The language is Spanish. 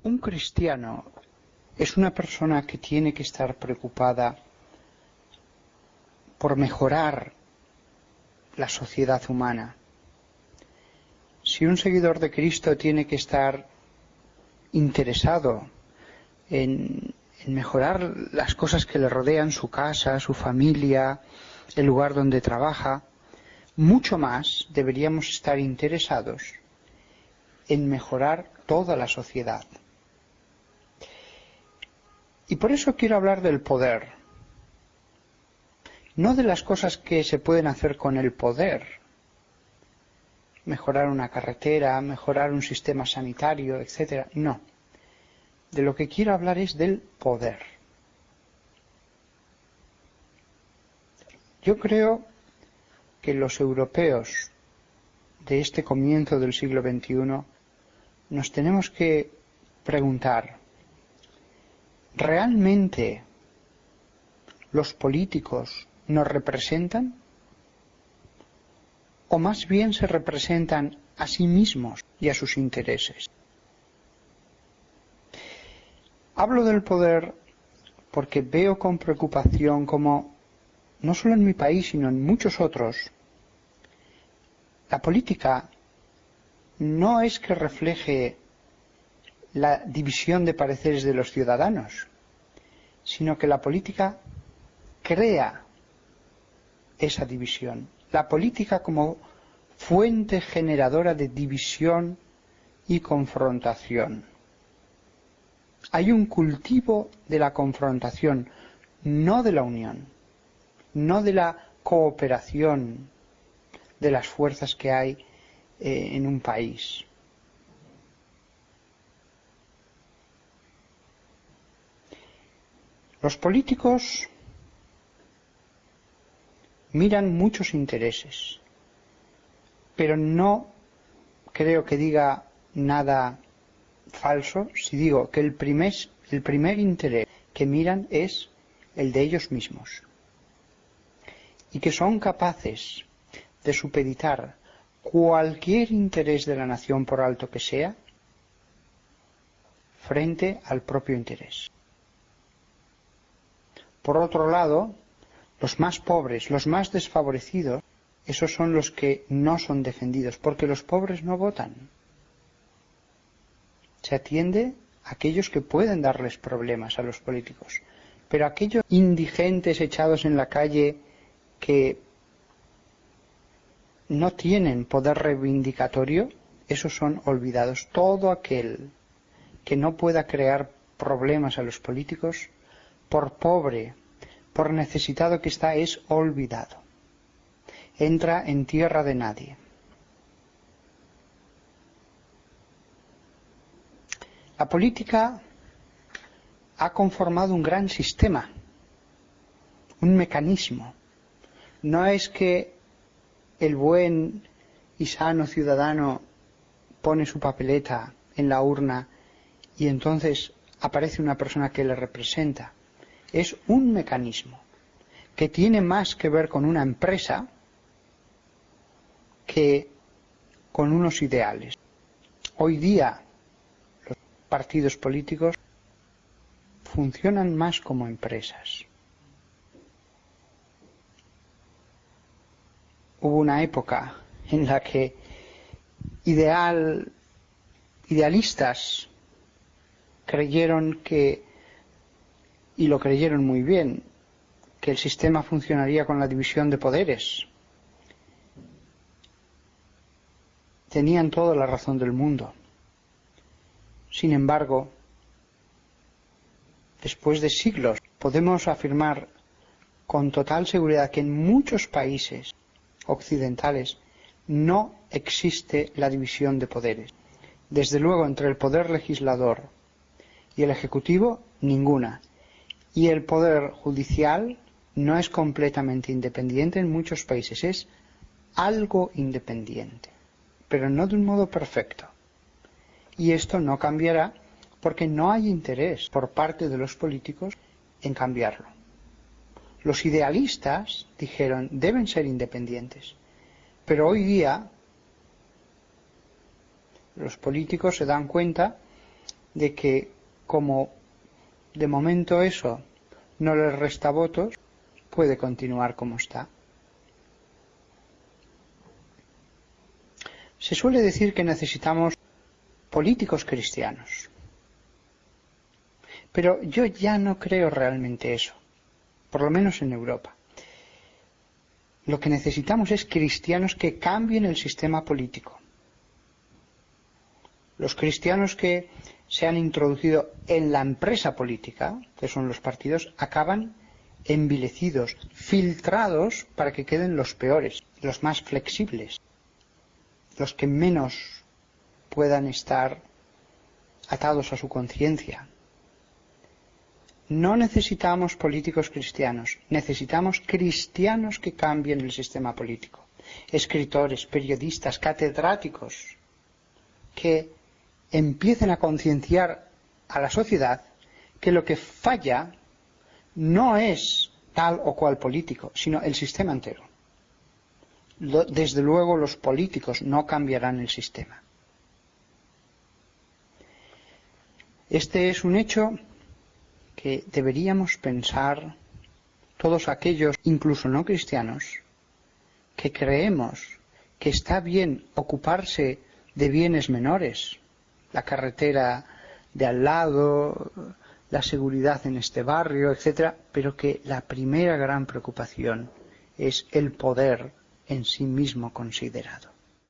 Un cristiano es una persona que tiene que estar preocupada por mejorar la sociedad humana. Si un seguidor de Cristo tiene que estar interesado en mejorar las cosas que le rodean, su casa, su familia, el lugar donde trabaja, mucho más deberíamos estar interesados en mejorar toda la sociedad. Y por eso quiero hablar del poder, no de las cosas que se pueden hacer con el poder, mejorar una carretera, mejorar un sistema sanitario, etc. No, de lo que quiero hablar es del poder. Yo creo que los europeos de este comienzo del siglo XXI nos tenemos que preguntar, ¿realmente los políticos nos representan? ¿O más bien se representan a sí mismos y a sus intereses? Hablo del poder porque veo con preocupación cómo, no solo en mi país, sino en muchos otros, la política no es que refleje la división de pareceres de los ciudadanos, sino que la política crea esa división. La política como fuente generadora de división y confrontación. Hay un cultivo de la confrontación, no de la unión, no de la cooperación de las fuerzas que hay en un país. Los políticos miran muchos intereses, pero no creo que diga nada falso si digo que el primer interés que miran es el de ellos mismos y que son capaces de supeditar cualquier interés de la nación, por alto que sea, frente al propio interés. Por otro lado, los más pobres, los más desfavorecidos, esos son los que no son defendidos, porque los pobres no votan. Se atiende a aquellos que pueden darles problemas a los políticos, pero aquellos indigentes echados en la calle que no tienen poder reivindicatorio, esos son olvidados. Todo aquel que no pueda crear problemas a los políticos, por pobre, por necesitado que está, es olvidado. Entra en tierra de nadie. La política ha conformado un gran sistema, un mecanismo. No es que el buen y sano ciudadano pone su papeleta en la urna y entonces aparece una persona que le representa. Es un mecanismo que tiene más que ver con una empresa que con unos ideales. Hoy día los partidos políticos funcionan más como empresas. Hubo una época en la que idealistas creyeron que, y lo creyeron muy bien, que el sistema funcionaría con la división de poderes. Tenían toda la razón del mundo. Sin embargo, después de siglos, podemos afirmar con total seguridad que en muchos países occidentales no existe la división de poderes. Desde luego, entre el poder legislador y el ejecutivo, ninguna. Y el poder judicial no es completamente independiente en muchos países, es algo independiente, pero no de un modo perfecto. Y esto no cambiará porque no hay interés por parte de los políticos en cambiarlo. Los idealistas dijeron, deben ser independientes, pero hoy día los políticos se dan cuenta de que, como de momento eso no les resta votos, puede continuar como está. Se suele decir que necesitamos políticos cristianos, pero yo ya no creo realmente eso, por lo menos en Europa. Lo que necesitamos es cristianos que cambien el sistema político. Los cristianos que se han introducido en la empresa política, que son los partidos, acaban envilecidos, filtrados para que queden los peores, los más flexibles, los que menos puedan estar atados a su conciencia. No necesitamos políticos cristianos, necesitamos cristianos que cambien el sistema político. Escritores, periodistas, catedráticos, que empiecen a concienciar a la sociedad que lo que falla no es tal o cual político, sino el sistema entero. Desde luego los políticos no cambiarán el sistema. Este es un hecho que deberíamos pensar todos aquellos, incluso no cristianos, que creemos que está bien ocuparse de bienes menores, la carretera de al lado, la seguridad en este barrio, etcétera, pero que la primera gran preocupación es el poder en sí mismo considerado.